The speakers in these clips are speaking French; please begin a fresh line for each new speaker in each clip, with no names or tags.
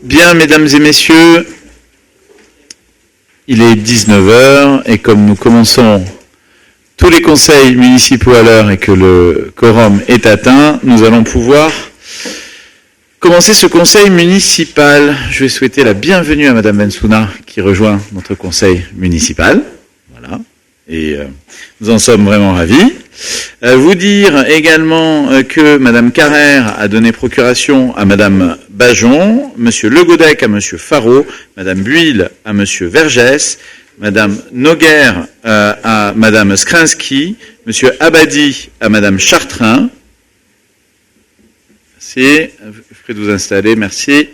Bien, mesdames et messieurs, il est 19 heures et comme nous commençons tous les conseils municipaux à l'heure et que le quorum est atteint, nous allons pouvoir commencer ce conseil municipal. Je vais souhaiter la bienvenue à Madame Bensouna qui rejoint notre conseil municipal. Voilà. Et nous en sommes vraiment ravis. Vous dire également que Madame Carrère a donné procuration à Madame Bajon, Monsieur Legodec à Monsieur Faro, Madame Buil à Monsieur Vergès, Madame Noguer à Madame Skrinsky, Monsieur Abadi à Madame Chartrain. Merci. Je prie de vous installer. Merci.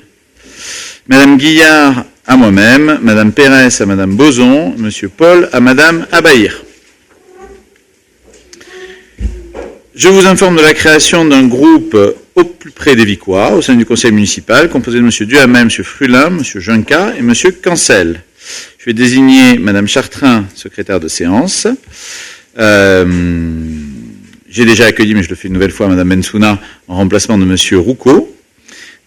Madame Guillard à moi-même, Madame Pérez à Madame Boson, Monsieur Paul à Madame Abahir. Je vous informe de la création d'un groupe au plus près des Vicois, au sein du conseil municipal, composé de M. Duhamel, M. Frulin, M. Junca et M. Cancel. Je vais désigner Mme Chartrain, secrétaire de séance. J'ai déjà accueilli, mais je le fais une nouvelle fois, Mme Bensouna, en remplacement de M. Roucault.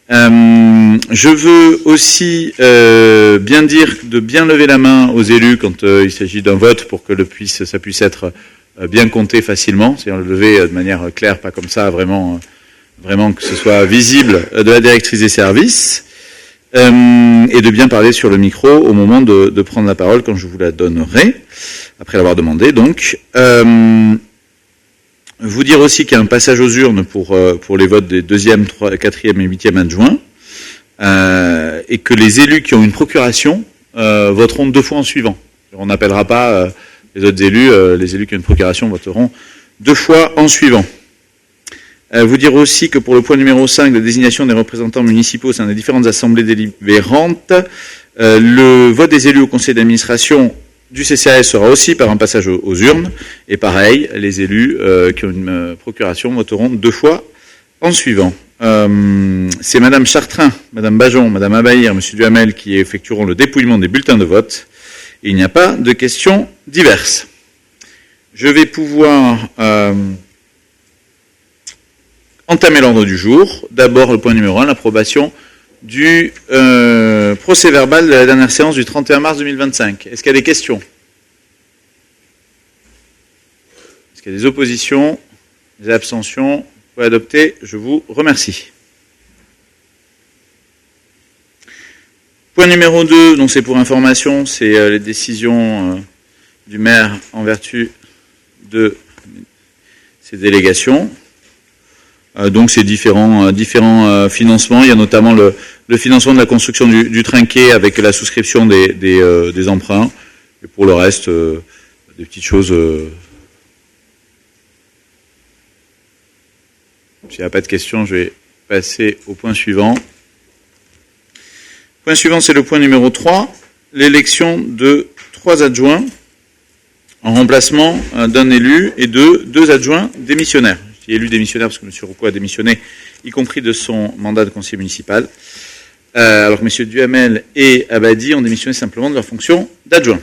Je veux aussi bien dire de bien lever la main aux élus quand il s'agit d'un vote pour que ça puisse être bien compté facilement, c'est-à-dire le lever de manière claire, pas comme ça, vraiment que ce soit visible de la directrice des services, et de bien parler sur le micro au moment de prendre la parole quand je vous la donnerai, après l'avoir demandé. Donc, vous dire aussi qu'il y a un passage aux urnes pour les votes des 2e, 4e et 8e adjoints, et que les élus qui ont une procuration voteront 2 fois en suivant. On n'appellera pas les autres élus, les élus qui ont une procuration voteront 2 fois en suivant. Vous dire aussi que pour le point numéro 5, la désignation des représentants municipaux au sein des différentes assemblées délibérantes, le vote des élus au conseil d'administration du CCAS sera aussi par un passage aux urnes, et pareil, les élus qui ont une procuration voteront 2 fois en suivant. C'est Madame Chartrain, Madame Bajon, Madame Abahir, Monsieur Duhamel qui effectueront le dépouillement des bulletins de vote. Il n'y a pas de questions diverses. Je vais pouvoir entamer l'ordre du jour. D'abord, le point numéro 1, l'approbation du procès verbal de la dernière séance du 31 mars 2025. Est-ce qu'il y a des questions? Est-ce qu'il y a des oppositions? Des abstentions? Vous pouvez adopter. Je vous remercie. Point numéro 2, donc c'est pour information, c'est les décisions du maire en vertu de ces délégations. Donc c'est différents financements. Il y a notamment le financement de la construction du trinquet avec la souscription des emprunts. Et pour le reste, des petites choses. S'il n'y a pas de questions, je vais passer au point suivant. Point suivant, c'est le point numéro 3, l'élection de 3 adjoints en remplacement d'un élu et de 2 adjoints démissionnaires. Je dis élu démissionnaire parce que M. Roucault a démissionné, y compris de son mandat de conseiller municipal, alors que M. Duhamel et Abadi ont démissionné simplement de leur fonction d'adjoint.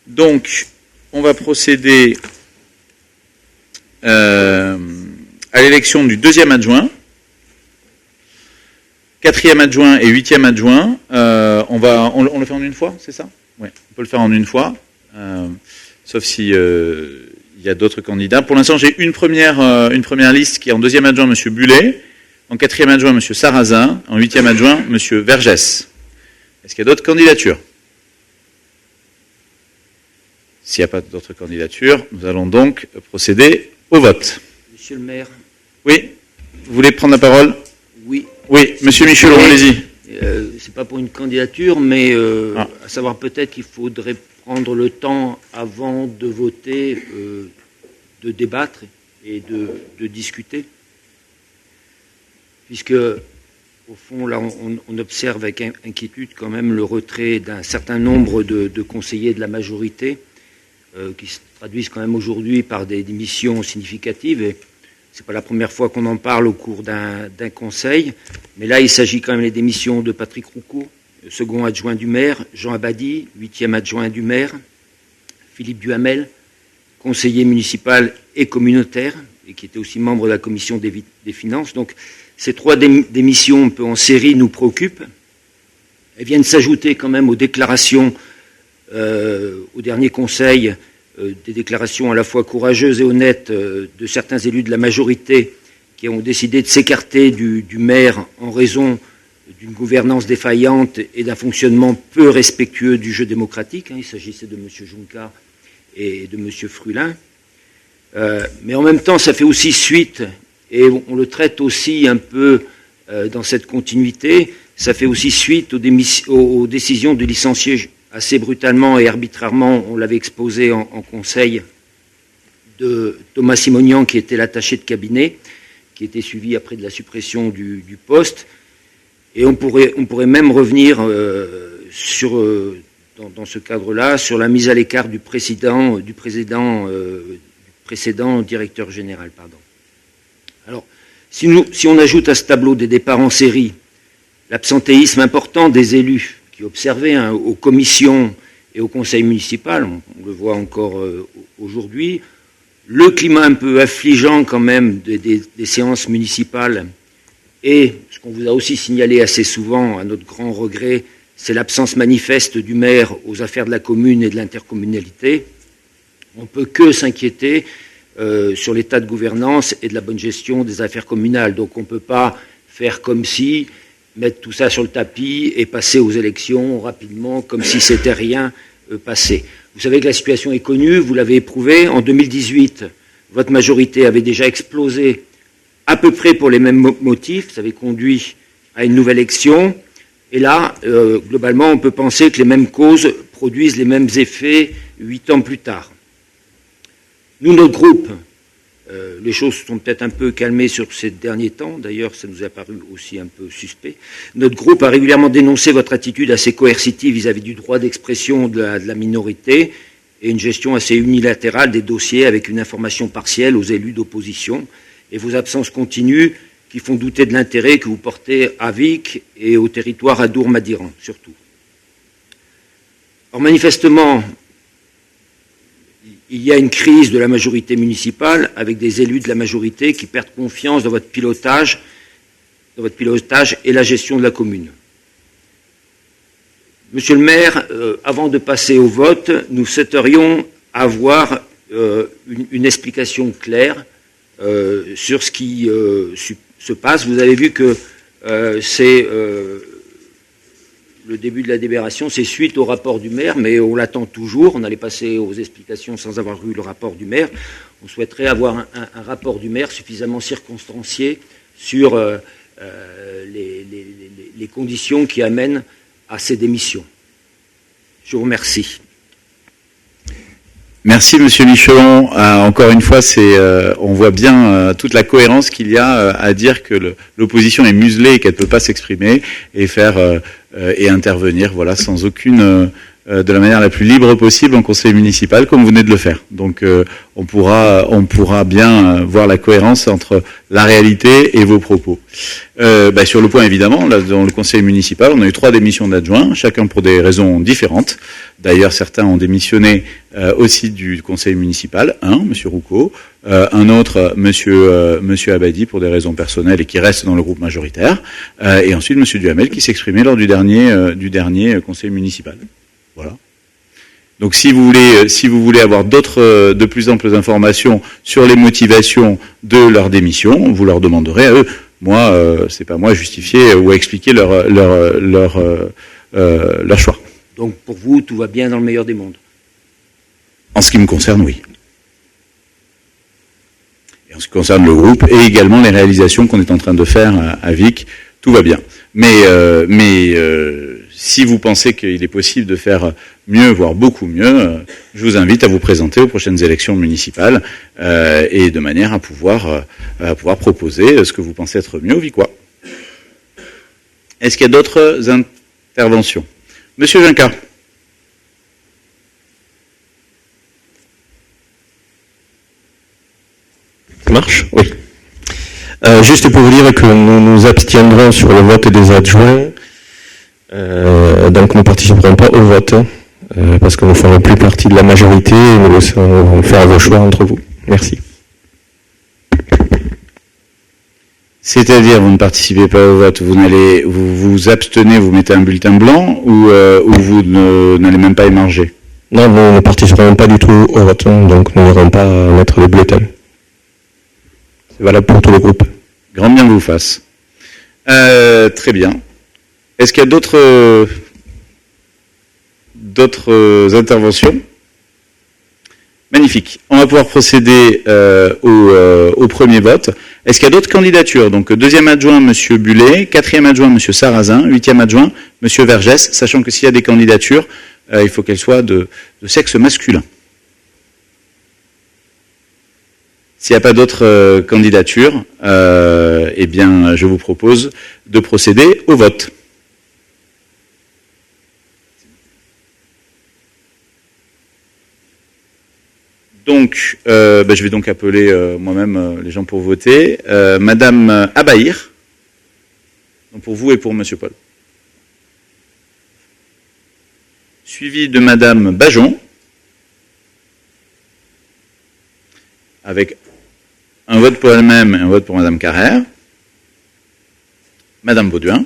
Donc, on va procéder à l'élection du 2e adjoint, 4e adjoint et 8e adjoint, on le fait en une fois, c'est ça? Oui, on peut le faire en une fois, sauf si il y a d'autres candidats. Pour l'instant, j'ai une première liste qui est en 2e adjoint, M. Bulet, en 4e adjoint, M. Sarrazin, en 8e adjoint, M. Vergès. Est-ce qu'il y a d'autres candidatures? S'il n'y a pas d'autres candidatures, nous allons donc procéder au vote.
Monsieur le maire.
Oui, vous voulez prendre la parole?
Oui.
Oui, Monsieur Michelot, allez-y.
C'est pas pour une candidature, mais à savoir peut-être qu'il faudrait prendre le temps avant de voter, de débattre et de discuter. Puisque, au fond, là, on observe avec inquiétude quand même le retrait d'un certain nombre de conseillers de la majorité qui se traduisent quand même aujourd'hui par des démissions significatives. Et c'est pas la première fois qu'on en parle au cours d'un conseil, mais là il s'agit quand même des démissions de Patrick Roucault, second adjoint du maire, Jean Abadi, 8e adjoint du maire, Philippe Duhamel, conseiller municipal et communautaire, et qui était aussi membre de la commission des finances. Donc Ces 3 démissions un peu en série nous préoccupent. Elles viennent s'ajouter quand même aux déclarations au dernier Conseil, des déclarations à la fois courageuses et honnêtes de certains élus de la majorité qui ont décidé de s'écarter du maire en raison d'une gouvernance défaillante et d'un fonctionnement peu respectueux du jeu démocratique. Il s'agissait de M. Juncker et de M. Frulin. Mais en même temps, ça fait aussi suite, et on le traite aussi un peu dans cette continuité, ça fait aussi suite aux décisions de licencier assez brutalement et arbitrairement, on l'avait exposé en Conseil, de Thomas Simonian, qui était l'attaché de cabinet, qui était suivi après de la suppression du poste. Et on pourrait même revenir dans ce cadre-là sur la mise à l'écart du précédent directeur général. Alors, si on ajoute à ce tableau des départs en série l'absentéisme important des élus qui observaient aux commissions et au conseil municipal, on le voit encore aujourd'hui, le climat un peu affligeant quand même des séances municipales, et ce qu'on vous a aussi signalé assez souvent, à notre grand regret, c'est l'absence manifeste du maire aux affaires de la commune et de l'intercommunalité. On ne peut que s'inquiéter sur l'état de gouvernance et de la bonne gestion des affaires communales. Donc on ne peut pas faire comme si, mettre tout ça sur le tapis et passer aux élections rapidement, comme si c'était rien passé. Vous savez que la situation est connue, vous l'avez éprouvé. En 2018, votre majorité avait déjà explosé à peu près pour les mêmes motifs. Ça avait conduit à une nouvelle élection. Et là, globalement, on peut penser que les mêmes causes produisent les mêmes effets 8 ans plus tard. Nous, notre groupe, les choses sont peut-être un peu calmées sur ces derniers temps. D'ailleurs, ça nous a paru aussi un peu suspect. Notre groupe a régulièrement dénoncé votre attitude assez coercitive vis-à-vis du droit d'expression de la minorité et une gestion assez unilatérale des dossiers avec une information partielle aux élus d'opposition et vos absences continues qui font douter de l'intérêt que vous portez à Vic et au territoire Adour-Madiran, surtout. Or, manifestement, il y a une crise de la majorité municipale avec des élus de la majorité qui perdent confiance dans votre pilotage et la gestion de la commune. Monsieur le maire, avant de passer au vote, nous souhaiterions avoir une explication claire sur ce qui se passe. Vous avez vu que c'est le début de la délibération, c'est suite au rapport du maire, mais on l'attend toujours. On allait passer aux explications sans avoir eu le rapport du maire. On souhaiterait avoir un rapport du maire suffisamment circonstancié sur les conditions qui amènent à ces démissions. Je vous remercie.
Merci Monsieur Michelon. Encore une fois, on voit bien toute la cohérence qu'il y a à dire que l'opposition est muselée et qu'elle ne peut pas s'exprimer et intervenir, voilà, sans aucune, de la manière la plus libre possible en conseil municipal, comme vous venez de le faire. Donc, on pourra bien voir la cohérence entre la réalité et vos propos. Sur le point, évidemment, là, dans le conseil municipal, on a eu 3 démissions d'adjoints, chacun pour des raisons différentes. D'ailleurs, certains ont démissionné aussi du conseil municipal. Monsieur Roucault, un autre, Monsieur Abadi, pour des raisons personnelles et qui reste dans le groupe majoritaire, et ensuite Monsieur Duhamel qui s'exprimait lors du dernier conseil municipal. Voilà. Donc, si vous voulez avoir de plus amples informations sur les motivations de leur démission, vous leur demanderez à eux. Moi, c'est pas moi à justifier ou à expliquer leur choix.
Donc, pour vous, tout va bien dans le meilleur des mondes?
En ce qui me concerne, oui. Et en ce qui concerne le groupe et également les réalisations qu'on est en train de faire à Vic, tout va bien. Mais si vous pensez qu'il est possible de faire mieux, voire beaucoup mieux, je vous invite à vous présenter aux prochaines élections municipales et de manière à pouvoir proposer ce que vous pensez être mieux aux Vicois. Est-ce qu'il y a d'autres interventions? Monsieur Juncker.
Ça marche? Oui. Juste pour vous dire que nous nous abstiendrons sur le vote des adjoints. Donc nous ne participerons pas au vote parce que nous ne ferons plus partie de la majorité et nous laisserons faire vos choix entre vous. Merci.
C'est-à-dire, vous ne participez pas au vote, vous vous abstenez, vous mettez un bulletin blanc, ou vous n'allez même pas émarger?
Non, nous ne participerons pas du tout au vote, donc nous n'irons pas mettre les bulletins. C'est valable pour tout le groupe.
Grand bien vous fasse. Très bien. Est-ce qu'il y a d'autres interventions? Magnifique. On va pouvoir procéder au premier vote. Est-ce qu'il y a d'autres candidatures? Donc, deuxième adjoint, Monsieur Bullet, quatrième adjoint, Monsieur Sarrazin, huitième adjoint, Monsieur Vergès, sachant que s'il y a des candidatures, il faut qu'elles soient de sexe masculin. S'il n'y a pas d'autres candidatures, eh bien, je vous propose de procéder au vote. Donc, je vais donc appeler moi-même les gens pour voter. Madame Abahir, donc pour vous et pour Monsieur Paul. Suivi de Madame Bajon, avec un vote pour elle-même et un vote pour Madame Carrère. Madame Bauduin.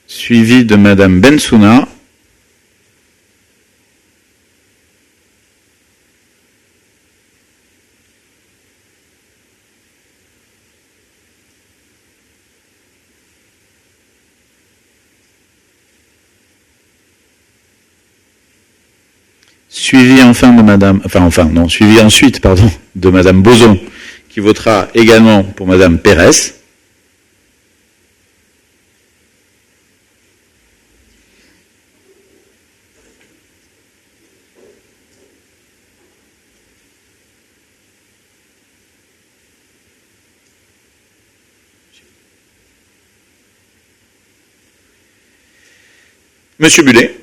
Suivi de Madame Bensouna. Suivi ensuite de Madame Boson, qui votera également pour Madame Pérez. Monsieur Bullet,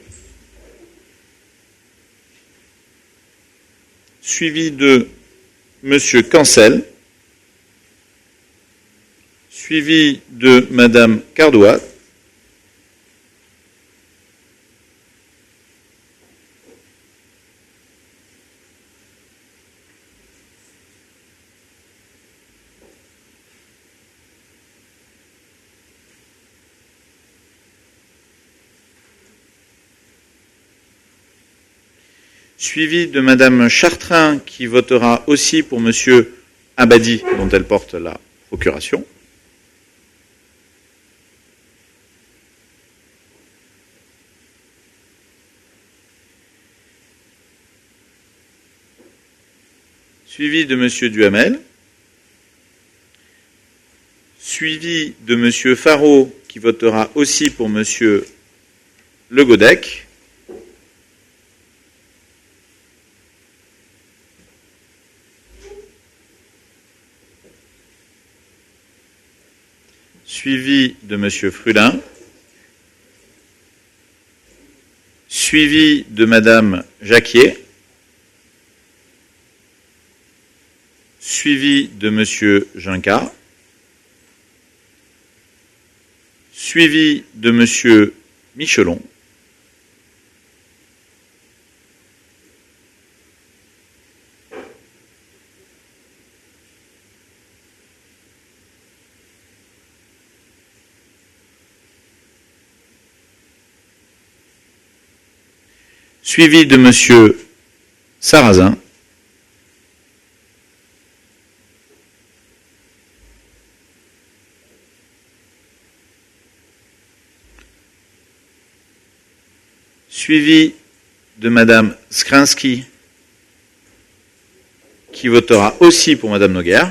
suivi de Monsieur Cancel, suivi de Madame Cardois, suivi de Madame Chartrain, qui votera aussi pour Monsieur Abadi, dont elle porte la procuration. Suivi de Monsieur Duhamel. Suivi de Monsieur Faraud, qui votera aussi pour Monsieur Le Godec. Suivi de Monsieur Frulin, suivi de Madame Jacquier, suivi de Monsieur Junca, suivi de Monsieur Michelon, suivi de Monsieur Sarrazin, suivi de Madame Skrinsky, qui votera aussi pour Madame Noguer.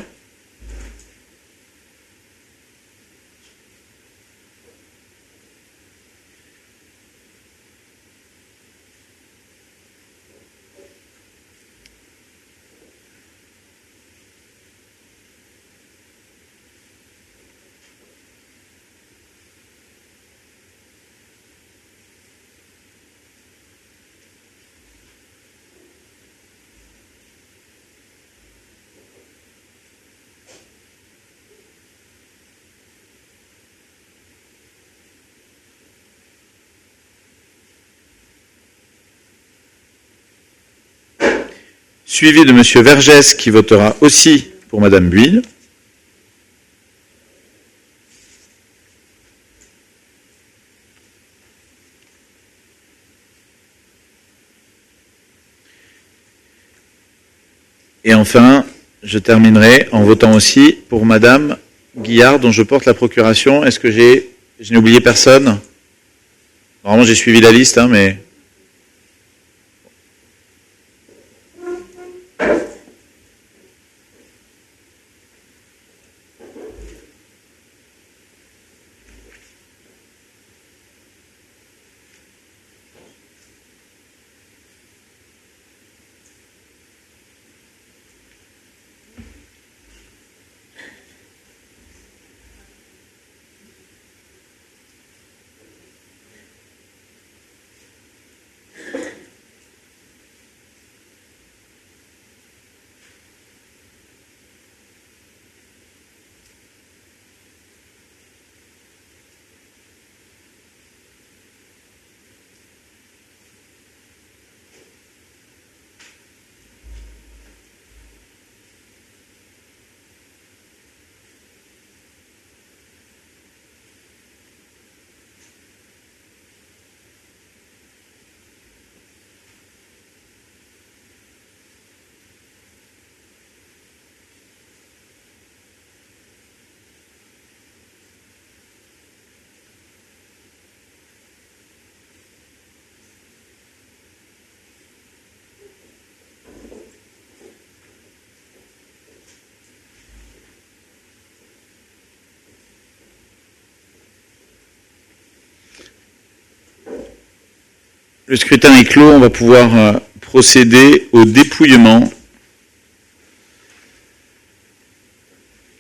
suivi de Monsieur Vergès qui votera aussi pour Madame Buil. Et enfin, je terminerai en votant aussi pour Madame Guillard, dont je porte la procuration. Est-ce que je n'ai oublié personne? Normalement, j'ai suivi la liste, mais... Le scrutin est clos, on va pouvoir procéder au dépouillement.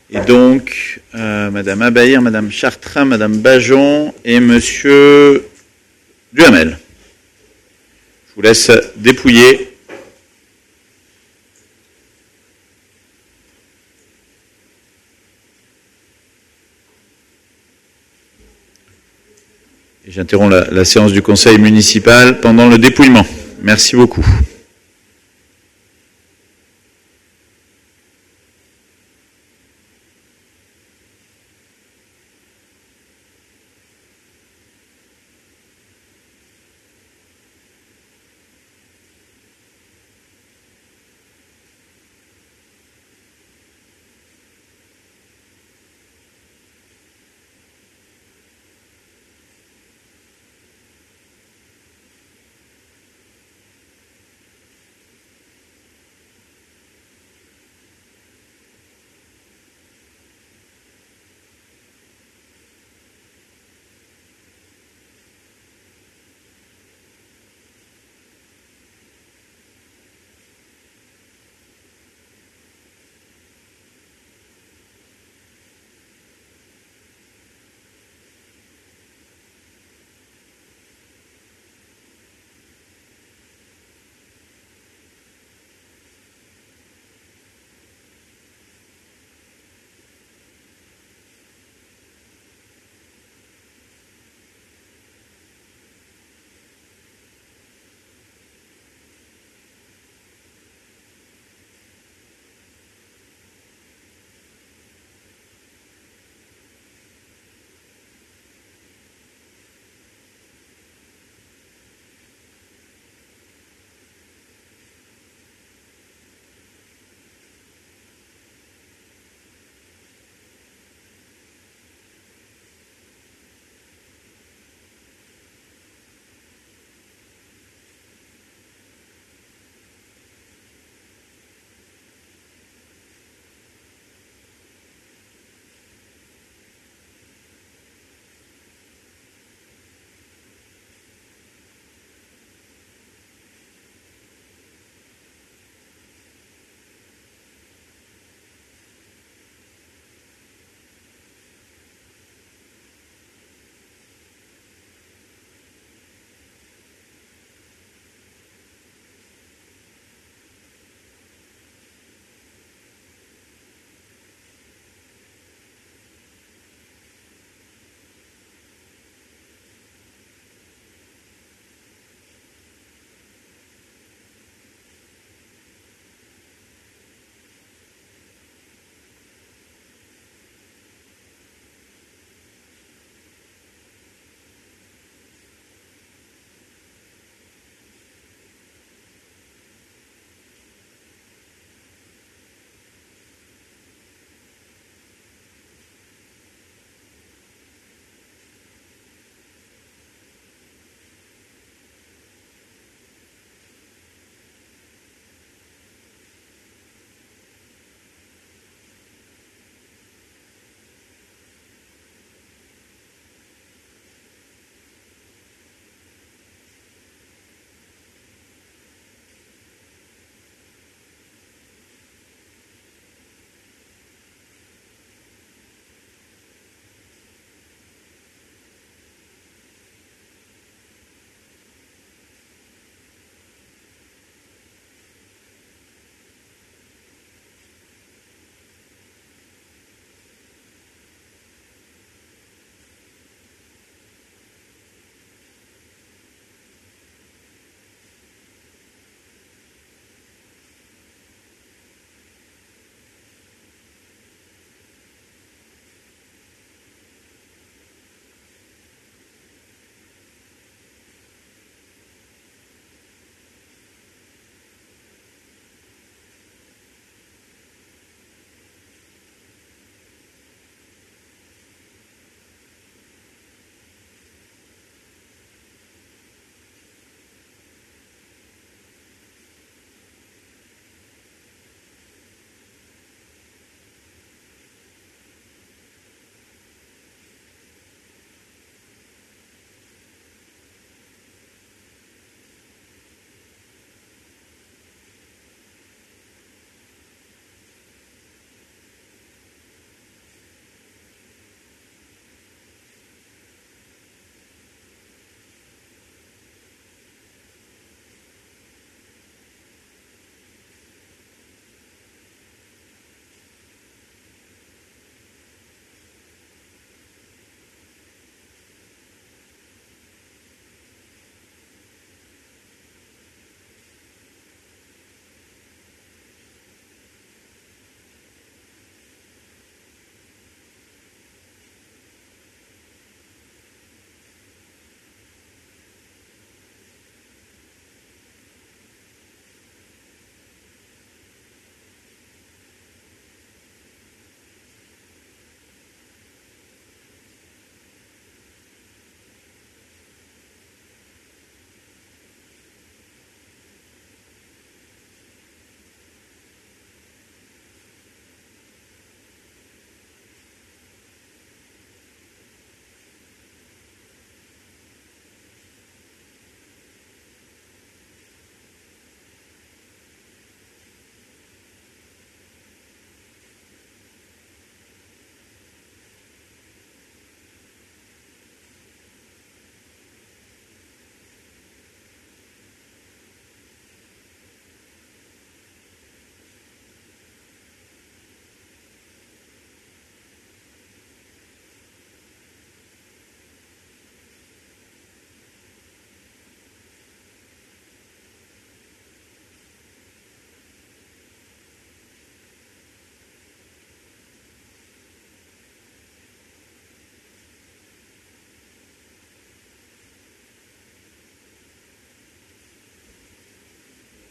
Et donc, Madame Abahir, Madame Chartrain, Madame Bajon et Monsieur Duhamel. Je vous laisse dépouiller. Et j'interromps la séance du conseil municipal pendant le dépouillement. Merci beaucoup.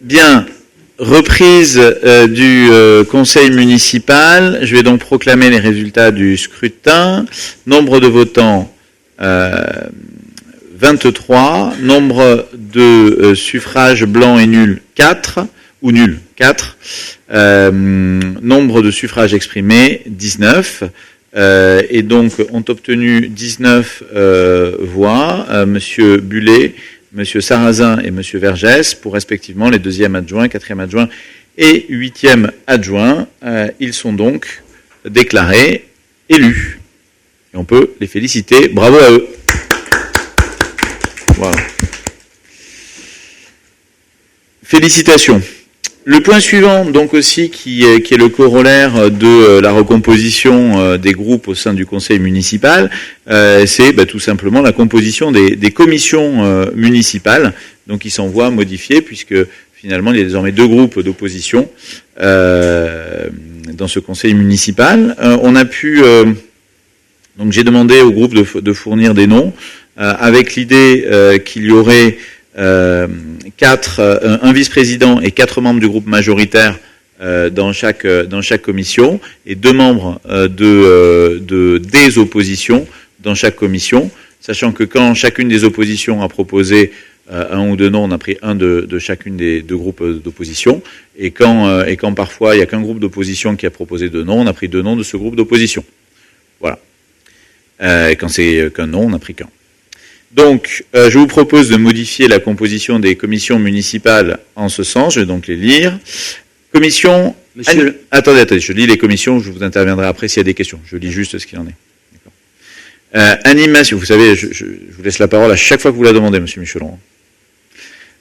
Bien, reprise du conseil municipal. Je vais donc proclamer les résultats du scrutin. Nombre de votants 23. Nombre de suffrages blancs et nuls 4 ou nuls 4. Nombre de suffrages exprimés 19. Et donc ont obtenu 19 voix. Monsieur Bullet, Monsieur Sarrazin et Monsieur Vergès pour respectivement les 2e adjoints, 4e adjoints et 8e adjoints. Ils sont donc déclarés élus. Et on peut les féliciter. Bravo à eux. Voilà. Félicitations. Le point suivant, donc aussi, qui est le corollaire de la recomposition des groupes au sein du conseil municipal, c'est tout simplement la composition des commissions municipales, donc qui s'en voient modifiées, puisque finalement il y a désormais 2 groupes d'opposition dans ce conseil municipal. On a pu, donc j'ai demandé au groupe de fournir des noms, avec l'idée qu'il y aurait un vice-président et 4 membres du groupe majoritaire dans chaque commission et 2 membres des oppositions dans chaque commission, sachant que quand chacune des oppositions a proposé un ou 2 noms, on a pris un de chacune des 2 groupes d'opposition, et quand parfois il n'y a qu'un groupe d'opposition qui a proposé 2 noms, on a pris 2 noms de ce groupe d'opposition. Voilà. Quand c'est qu'un nom, on n'a pris qu'un. Donc, je vous propose de modifier la composition des commissions municipales en ce sens. Je vais donc les lire. Commission... Attendez, je lis les commissions, je vous interviendrai après s'il y a des questions. Je lis juste ce qu'il en est. Animation, vous savez, je vous laisse la parole à chaque fois que vous la demandez, Monsieur Michelon.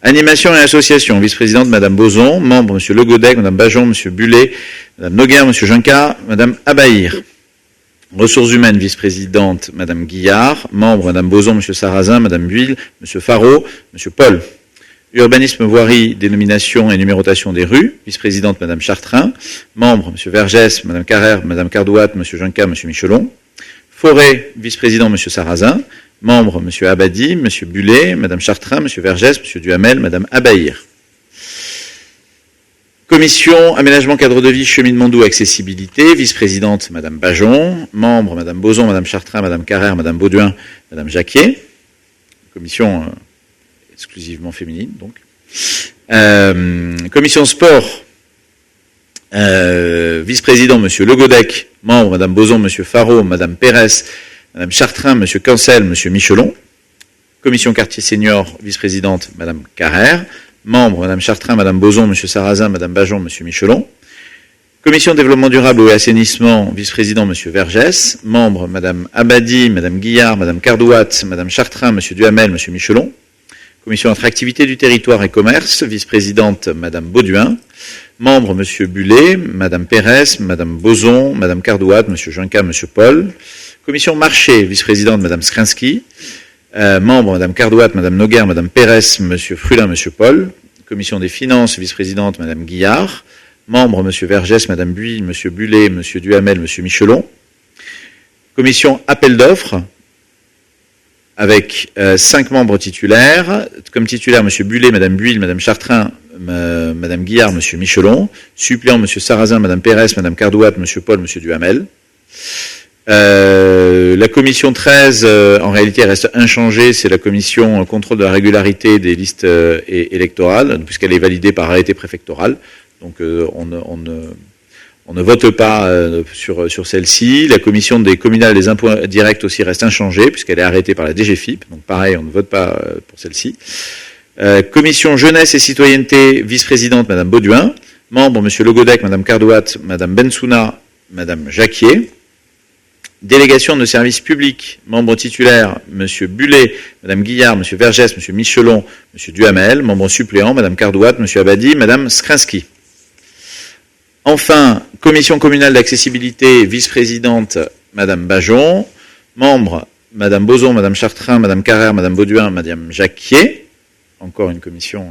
Animation et association, vice-présidente Madame Boson, membre Monsieur Legodec, Madame Bajon, Monsieur Bullet, Madame Noguer, Monsieur Junca, Madame Abahir. Ressources humaines, vice-présidente, Madame Guillard, membre, Madame Boson, Monsieur Sarrazin, Madame Buil, Monsieur Faro, Monsieur Paul. Urbanisme, voirie, dénomination et numérotation des rues, vice-présidente, Madame Chartrain, membre, Monsieur Vergès, Madame Carrère, Madame Cardouat, Monsieur Junca, Monsieur Michelon. Forêt, vice-président, Monsieur Sarrazin, membre, Monsieur Abadi, Monsieur Bullet, Madame Chartrain, Monsieur Vergès, Monsieur Duhamel, Madame Abahir. Commission aménagement cadre de vie, cheminement doux, accessibilité, vice-présidente Madame Bajon, membre Madame Boson, Madame Chartrain, Madame Carrère, Madame Bauduin, Madame Jacquier. Commission exclusivement féminine donc. Commission sport, vice-président Monsieur Legodec, membre Madame Boson, Monsieur Faro, Madame Pérez, Madame Chartrain, Monsieur Cancel, Monsieur Michelon. Commission quartier senior, vice-présidente Madame Carrère. Membres, Madame Chartrain, Madame Boson, Monsieur Sarrazin, Madame Bajon, Monsieur Michelon. Commission développement durable et assainissement, vice-président Monsieur Vergès. Membres, Madame Abadi, Madame Guillard, Madame Cardouat, Madame Chartrain, Monsieur Duhamel, Monsieur Michelon. Commission attractivité du territoire et commerce, vice-présidente Madame Bauduin. Membres, Monsieur Bullet, Madame Pérez, Madame Boson, Madame Cardouat, Monsieur Junca, Monsieur Paul. Commission marché, vice-présidente Madame Skrinsky. Membres, Madame Cardouat, Madame Noguer, Madame Pérez, Monsieur Frulin, Monsieur Paul. Commission des finances, vice-présidente Madame Guillard. Membres, Monsieur Vergès, Madame Buis, Monsieur Bullet, Monsieur Duhamel, Monsieur Michelon. Commission appel d'offres, avec 5 membres titulaires. Comme titulaire, Monsieur Bullet, Madame Buis, Madame Chartrain, Madame Guillard, Monsieur Michelon. Suppléant, Monsieur Sarrazin, Madame Pérez, Madame Cardouat, Monsieur Paul, Monsieur Duhamel. La commission 13, en réalité, elle reste inchangée, c'est la commission contrôle de la régularité des listes électorales, puisqu'elle est validée par arrêté préfectoral. Donc on ne vote pas sur celle-ci. La commission des communales et des impôts directs aussi reste inchangée, puisqu'elle est arrêtée par la DGFIP. Donc pareil, on ne vote pas pour celle-ci. Commission jeunesse et citoyenneté, vice-présidente Madame Bauduin. Membres, Monsieur Legodec, Madame Cardouat, Madame Bensouna, Madame Jacquier. Délégation de services publics, membre titulaire, Monsieur Bullet, Madame Guillard, Monsieur Vergès, Monsieur Michelon, Monsieur Duhamel, membre suppléant, Madame Cardouat, Monsieur Abadi, Madame Skrinsky. Enfin, commission communale d'accessibilité, vice-présidente, Madame Bajon, membre, Madame Boson, Madame Chartrain, Madame Carrère, Madame Bauduin, Madame Jacquier, encore une commission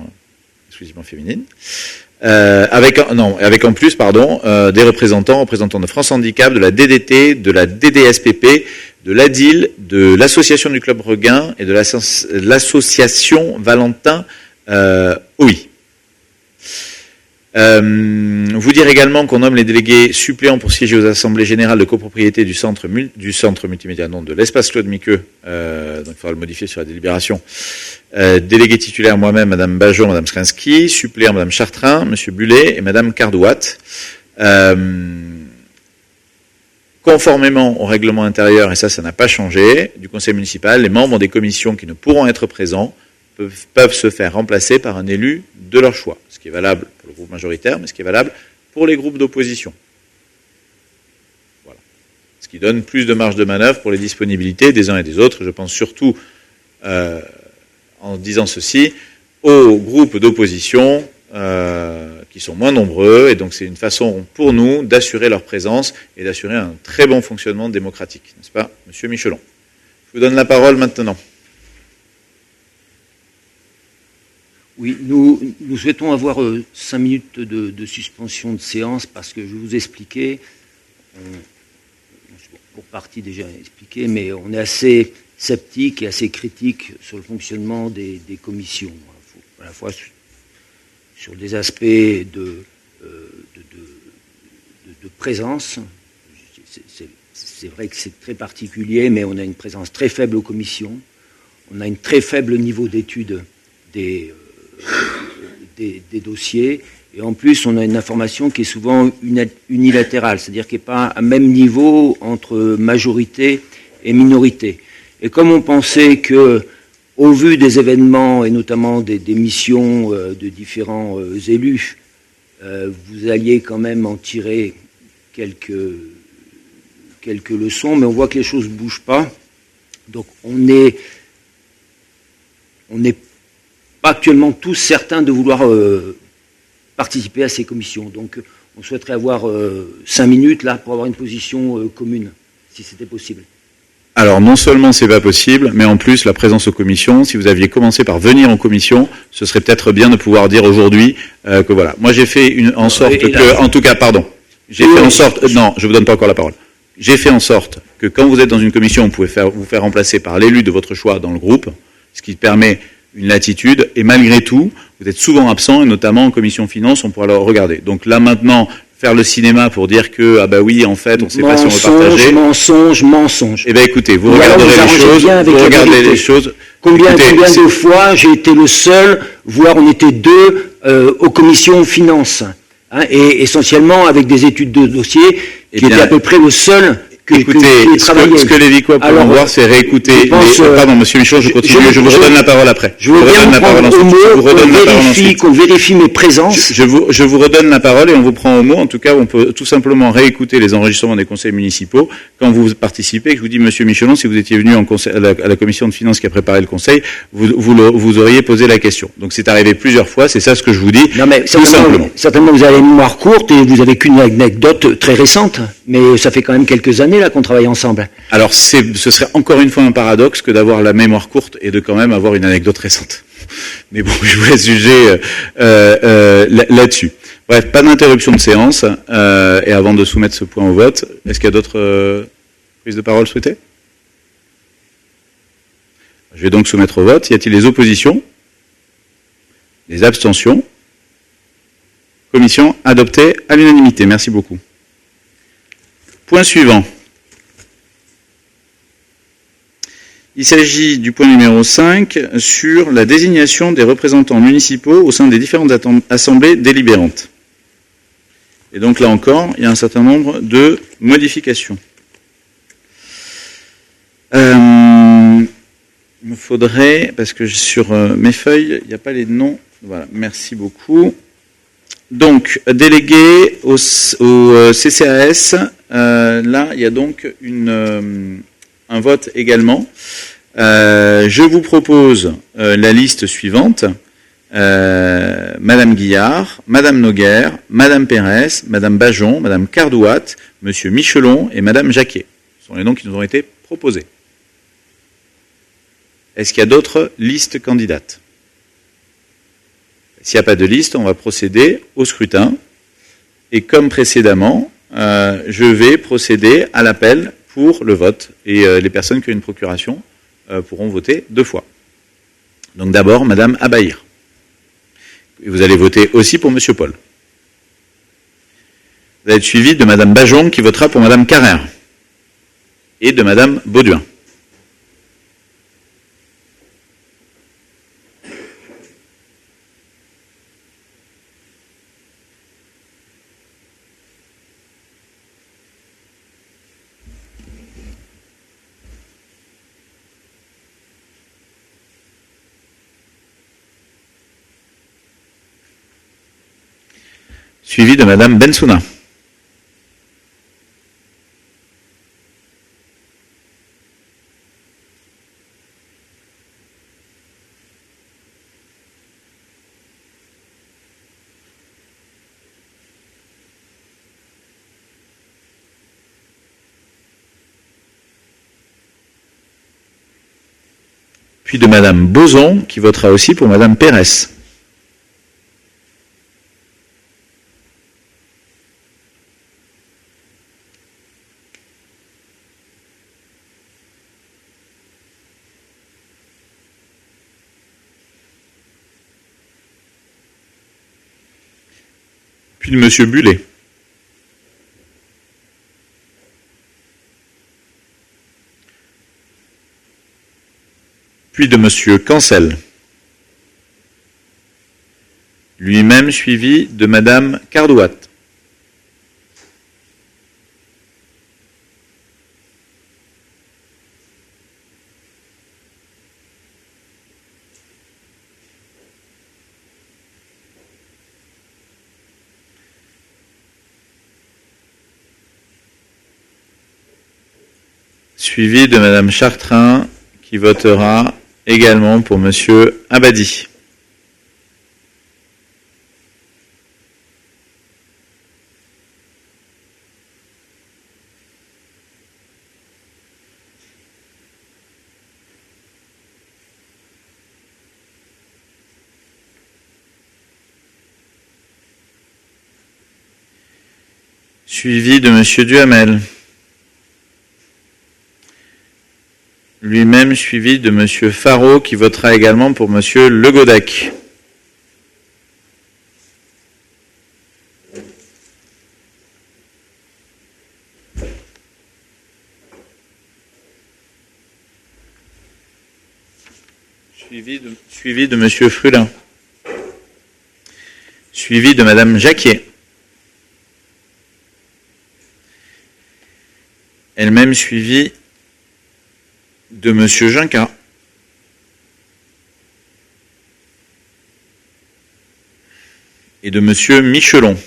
exclusivement féminine. Avec en plus, des représentants de France Handicap, de la DDT, de la DDSPP, de l'ADIL, de l'association du Club Regain et de l'association Valentin OI. Vous dire également qu'on nomme les délégués suppléants pour siéger aux assemblées générales de copropriété du centre multimédia, non, de l'espace Claude Miqueux, donc il faudra le modifier sur la délibération. Délégué titulaire moi-même, Madame Bajon, Madame Skrinsky, suppléant Madame Chartrain, Monsieur Bullet et Madame Cardouat. Conformément au règlement intérieur, et ça n'a pas changé, du conseil municipal, les membres des commissions qui ne pourront être présents peuvent se faire remplacer par un élu de leur choix, ce qui est valable pour le groupe majoritaire, mais ce qui est valable pour les groupes d'opposition. Voilà. Ce qui donne plus de marge de manœuvre pour les disponibilités des uns et des autres. Je pense surtout, en disant ceci, aux groupes d'opposition qui sont moins nombreux, et donc c'est une façon pour nous d'assurer leur présence et d'assurer un très bon fonctionnement démocratique, n'est-ce pas, Monsieur Michelon? Je vous donne la parole maintenant.
Oui, nous souhaitons avoir 5 minutes de suspension de séance parce que je vais vous expliquer, pour partie déjà expliqué, mais on est assez sceptique et assez critique sur le fonctionnement des commissions, à la fois sur des aspects de présence. C'est vrai que c'est très particulier, mais on a une présence très faible aux commissions, on a un très faible niveau d'étude des dossiers, et en plus on a une information qui est souvent unilatérale, c'est-à-dire qui n'est pas à même niveau entre majorité et minorité. Et comme on pensait que, au vu des événements et notamment des missions de différents élus, vous alliez quand même en tirer quelques leçons, mais on voit que les choses ne bougent pas, donc on n'est pas actuellement tous certains de vouloir participer à ces commissions. Donc on souhaiterait avoir 5 minutes là pour avoir une position commune, si c'était possible.
Alors non seulement c'est pas possible, mais en plus la présence aux commissions, si vous aviez commencé par venir en commission, ce serait peut-être bien de pouvoir dire aujourd'hui que voilà. Moi j'ai fait en sorte que, en tout cas, pardon, j'ai fait en sorte, non, je vous donne pas encore la parole. J'ai fait en sorte que quand vous êtes dans une commission, vous pouvez vous faire remplacer par l'élu de votre choix dans le groupe, ce qui permet une latitude, et malgré tout, vous êtes souvent absent, et notamment en commission finance, on pourra le regarder. Donc là maintenant, faire le cinéma pour dire que, ah bah oui, en fait, on ne sait pas si on veut partager.
Mensonge.
Eh bien écoutez, vous regarderez les choses,
Combien de fois j'ai été le seul, voire on était deux aux commissions finance, hein, et essentiellement avec des études de dossier, qui étaient à peu près le seul qui travaillait.
Ce que les Vicois pourront voir, c'est réécouter. Pardon, Monsieur Michaud, je continue. Je vous redonne la parole après.
Je vous redonne la parole ensuite. Qu'on vérifie mes présences.
Je vous redonne la parole et on vous prend au mot. En tout cas, on peut tout simplement réécouter les enregistrements des conseils municipaux quand vous participez. Je vous dis, Monsieur Michelon, si vous étiez venu à la commission de finances qui a préparé le conseil, vous auriez posé la question. Donc c'est arrivé plusieurs fois. C'est ça ce que je vous dis.
Non mais certainement vous avez une mémoire courte et vous avez qu'une anecdote très récente. Mais ça fait quand même quelques années là qu'on travaille ensemble.
Alors ce serait encore une fois un paradoxe que d'avoir la mémoire courte et de quand même avoir une anecdote récente. Mais bon, je vous laisse juger là-dessus. Bref, pas d'interruption de séance. Et avant de soumettre ce point au vote, est-ce qu'il y a d'autres prises de parole souhaitées? Je vais donc soumettre au vote. Y a-t-il des oppositions? Des abstentions? Commission adoptée à l'unanimité. Merci beaucoup. Point suivant. Il s'agit du point numéro 5 sur la désignation des représentants municipaux au sein des différentes assemblées délibérantes. Et donc là encore, il y a un certain nombre de modifications. Il me faudrait, parce que sur mes feuilles, il n'y a pas les noms. Voilà, merci beaucoup. Donc, délégué au CCAS, là, il y a donc un vote également. Je vous propose la liste suivante. Madame Guillard, Madame Noguer, Madame Pérez, Madame Bajon, Madame Cardouat, Monsieur Michelon et Madame Jacquet. Ce sont les noms qui nous ont été proposés. Est-ce qu'il y a d'autres listes candidates? S'il n'y a pas de liste, on va procéder au scrutin. Et comme précédemment, je vais procéder à l'appel pour le vote. Et les personnes qui ont une procuration pourront voter 2 fois. Donc d'abord, Madame Abahir. Et vous allez voter aussi pour Monsieur Paul. Vous allez être suivi de Madame Bajon qui votera pour Madame Carrère et de Madame Bauduin. Suivi de Madame Bensouna. Puis de Madame Boson, qui votera aussi pour Madame Pérez. Puis de Monsieur Bullet. Puis de Monsieur Cancel. Lui-même suivi de Madame Cardouat. Suivi de Madame Chartrain, qui votera également pour Monsieur Abadi. Suivi de Monsieur Duhamel. Lui-même suivi de Monsieur Faro, qui votera également pour Monsieur Le Godec. Suivi de Monsieur Frulin. Suivi de Madame Jacquier. Elle-même suivie de Monsieur Junca. Et de Monsieur Michelon.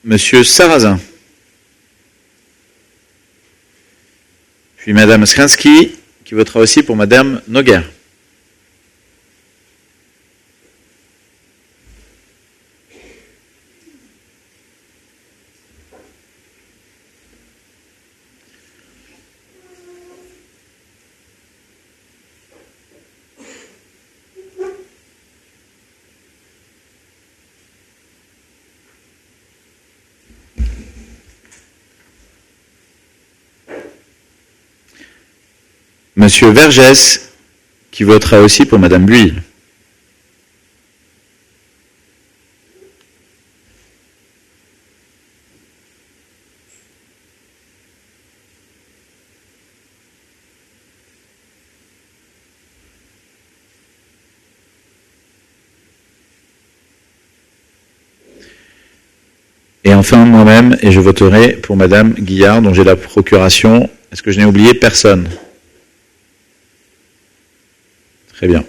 Monsieur Sarrazin. Puis Madame Skrinsky, qui votera aussi pour Madame Noguer. Monsieur Vergès, qui votera aussi pour Madame Buil. Et enfin moi-même, et je voterai pour Madame Guillard, dont j'ai la procuration. Est-ce que je n'ai oublié personne ? Très bien.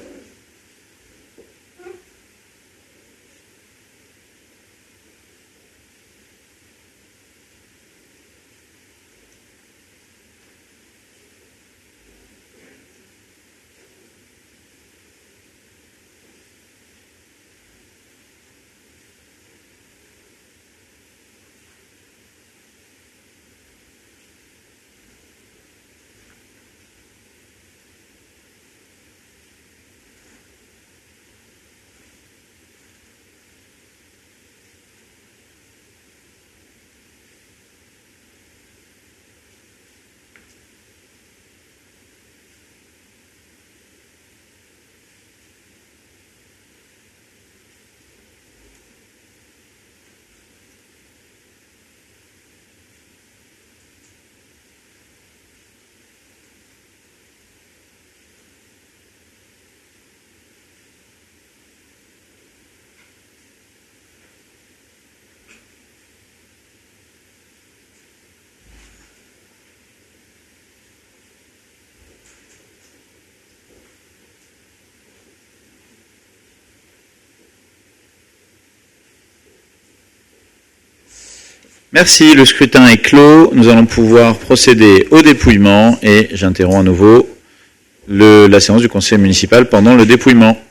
Merci, le scrutin est clos. Nous allons pouvoir procéder au dépouillement et j'interromps à nouveau la séance du conseil municipal pendant le dépouillement.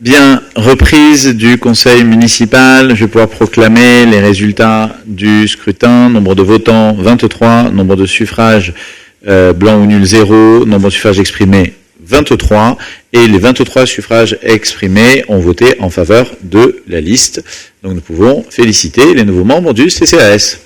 Bien, reprise du conseil municipal, je vais pouvoir proclamer les résultats du scrutin. Nombre de votants 23, nombre de suffrages blancs ou nuls 0, nombre de suffrages exprimés 23, et les 23 suffrages exprimés ont voté en faveur de la liste. Donc nous pouvons féliciter les nouveaux membres du CCAS.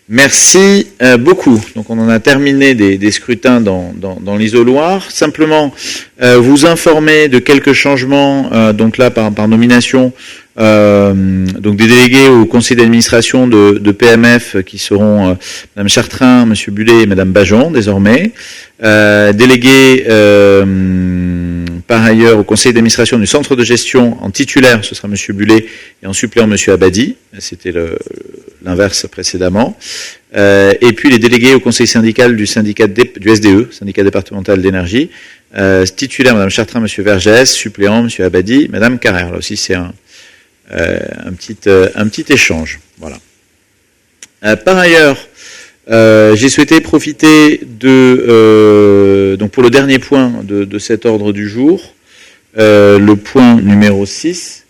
Merci beaucoup. Donc on en a terminé des scrutins dans l'isoloir. Simplement vous informer de quelques changements, donc là par nomination, donc des délégués au conseil d'administration de PMF qui seront Madame Chartrain, Monsieur Bullet et Madame Bajon désormais. Délégués par ailleurs au conseil d'administration du centre de gestion en titulaire, ce sera Monsieur Bullet, et en suppléant Monsieur Abadi. C'était l'inverse précédemment. Et puis les délégués au conseil syndical du SDE, syndicat départemental d'énergie, titulaire Madame Chartrain, Monsieur Vergès, suppléant Monsieur Abadi, Madame Carrère. Là aussi c'est un petit échange. Voilà. Par ailleurs, j'ai souhaité profiter donc pour le dernier point de cet ordre du jour, le point numéro 6.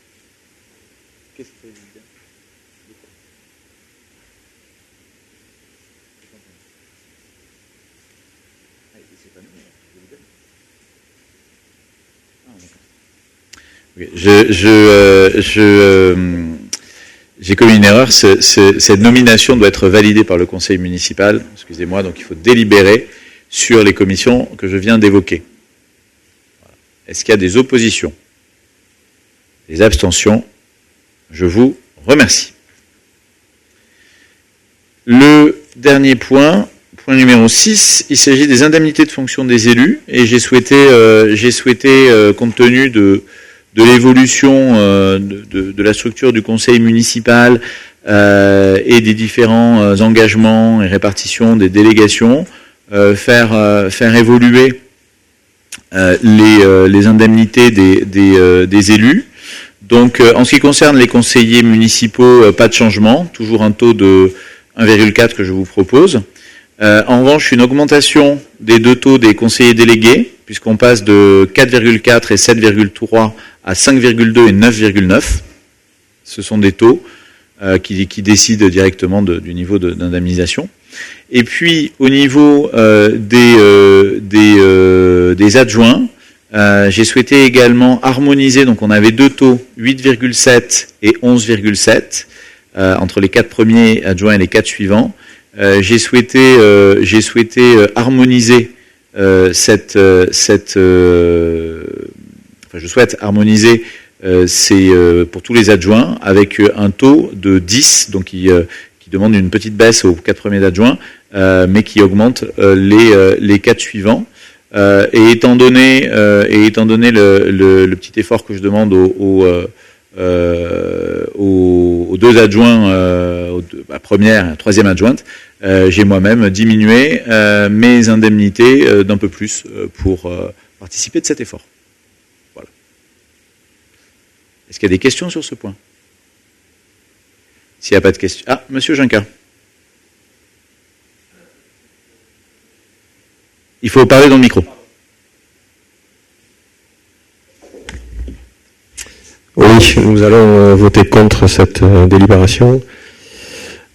J'ai commis une erreur. Cette nomination doit être validée par le conseil municipal. Excusez-moi, donc il faut délibérer sur les commissions que je viens d'évoquer. Voilà. Est-ce qu'il y a des oppositions? Des abstentions? Je vous remercie. Le dernier point numéro 6, il s'agit des indemnités de fonction des élus, et j'ai souhaité, compte tenu de l'évolution de la structure du conseil municipal et des différents engagements et répartitions des délégations, faire évoluer les indemnités des élus. Donc en ce qui concerne les conseillers municipaux, pas de changement, toujours un taux de 1,4 que je vous propose. En revanche, une augmentation des deux taux des conseillers délégués, puisqu'on passe de 4,4 et 7,3 à 5,2 et 9,9. Ce sont des taux qui décident directement du niveau d'indemnisation. Et puis, au niveau des adjoints, j'ai souhaité également harmoniser, donc on avait deux taux, 8,7 et 11,7, entre les 4 premiers adjoints et les 4 suivants. Je souhaite harmoniser pour tous les adjoints avec un taux de 10, donc qui demande une petite baisse aux 4 premiers adjoints, mais qui augmente les 4 suivants. Et étant donné le petit effort que je demande aux deux adjoints, à première et troisième adjointe, j'ai moi-même diminué mes indemnités d'un peu plus pour participer de cet effort. Voilà. Est-ce qu'il y a des questions sur ce point? S'il n'y a pas de questions... Ah, Monsieur Juncker. Il faut parler dans le micro.
Oui, nous allons voter contre cette délibération.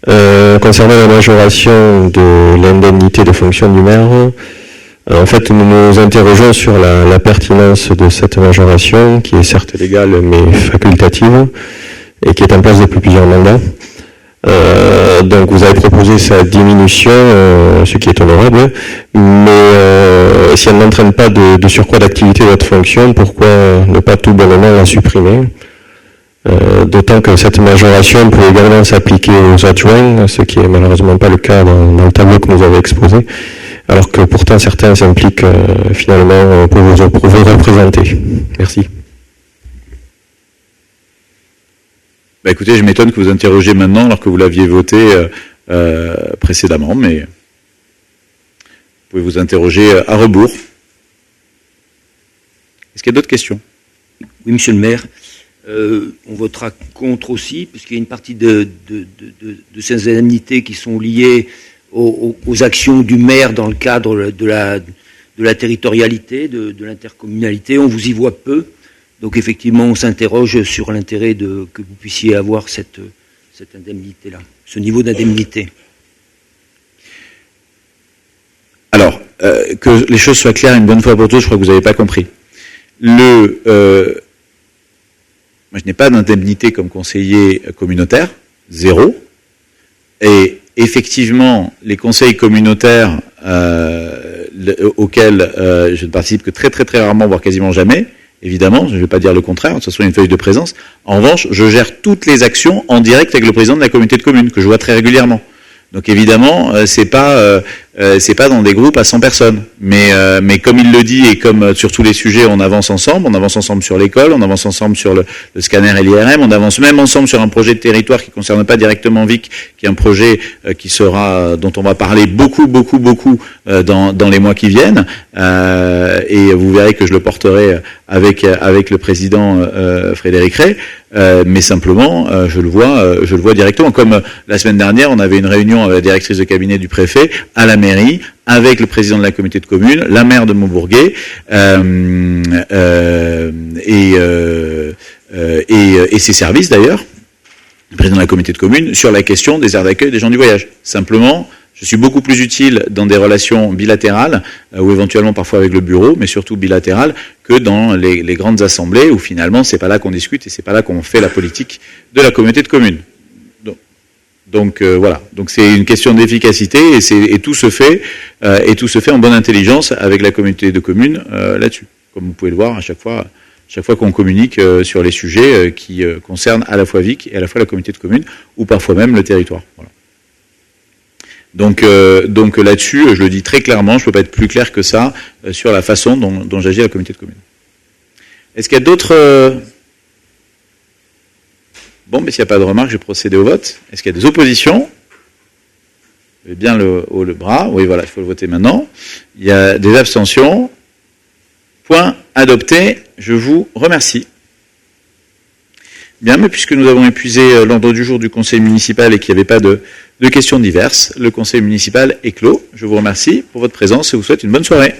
Concernant la majoration de l'indemnité de fonction du maire, en fait, nous nous interrogeons sur la pertinence de cette majoration, qui est certes légale mais facultative, et qui est en place depuis plusieurs mandats. Donc vous avez proposé sa diminution, ce qui est honorable, mais si elle n'entraîne pas de surcroît d'activité de votre fonction, pourquoi ne pas tout bonnement la supprimer? D'autant que cette majoration peut également s'appliquer aux adjoints, ce qui est malheureusement pas le cas dans le tableau que nous avez exposé, alors que pourtant certains s'impliquent finalement pour vous représenter. Merci.
Bah écoutez, je m'étonne que vous interrogez maintenant alors que vous l'aviez voté précédemment, mais vous pouvez vous interroger à rebours. Est-ce qu'il y a d'autres questions?
Oui, monsieur le maire. On votera contre aussi, puisqu'il y a une partie de ces indemnités qui sont liées aux actions du maire dans le cadre de la territorialité, de l'intercommunalité. On vous y voit peu. Donc effectivement, on s'interroge sur l'intérêt que vous puissiez avoir cette indemnité-là, ce niveau d'indemnité.
Alors, que les choses soient claires une bonne fois pour toutes, je crois que vous n'avez pas compris. Moi, je n'ai pas d'indemnité comme conseiller communautaire, 0, et effectivement, les conseils communautaires auxquels je ne participe que très très très rarement, voire quasiment jamais, évidemment, je ne vais pas dire le contraire, ce soit une feuille de présence. En revanche, je gère toutes les actions en direct avec le président de la communauté de communes, que je vois très régulièrement. Donc évidemment, c'est pas dans des groupes à 100 personnes, mais comme il le dit et comme sur tous les sujets, on avance ensemble sur l'école, on avance ensemble sur le scanner et l'IRM, on avance même ensemble sur un projet de territoire qui concerne pas directement Vic, qui est un projet dont on va parler beaucoup dans les mois qui viennent, et vous verrez que je le porterai avec le président Frédéric Ray. Mais simplement, je le vois directement. Comme la semaine dernière, on avait une réunion avec la directrice de cabinet du préfet à la mairie, avec le président de la communauté de communes, la maire de Montbourguet, et ses services d'ailleurs, le président de la communauté de communes, sur la question des aires d'accueil des gens du voyage. Simplement, je suis beaucoup plus utile dans des relations bilatérales, ou éventuellement parfois avec le bureau, mais surtout bilatérales, que dans les grandes assemblées, où finalement c'est pas là qu'on discute et c'est pas là qu'on fait la politique de la communauté de communes. Donc voilà. Donc c'est une question d'efficacité et tout se fait en bonne intelligence avec la communauté de communes là-dessus. Comme vous pouvez le voir à chaque fois qu'on communique sur les sujets qui concernent à la fois Vic et à la fois la communauté de communes, ou parfois même le territoire. Voilà. Donc là-dessus, je le dis très clairement, je ne peux pas être plus clair que ça sur la façon dont j'agis à la communauté de communes. Est-ce qu'il y a d'autres... Bon, mais s'il n'y a pas de remarques, je vais procéder au vote. Est-ce qu'il y a des oppositions? Levez bien le bras. Oui, voilà, il faut le voter maintenant. Il y a des abstentions. Point adopté. Je vous remercie. Bien, mais puisque nous avons épuisé l'ordre du jour du conseil municipal et qu'il n'y avait pas de questions diverses, le conseil municipal est clos. Je vous remercie pour votre présence et vous souhaite une bonne soirée.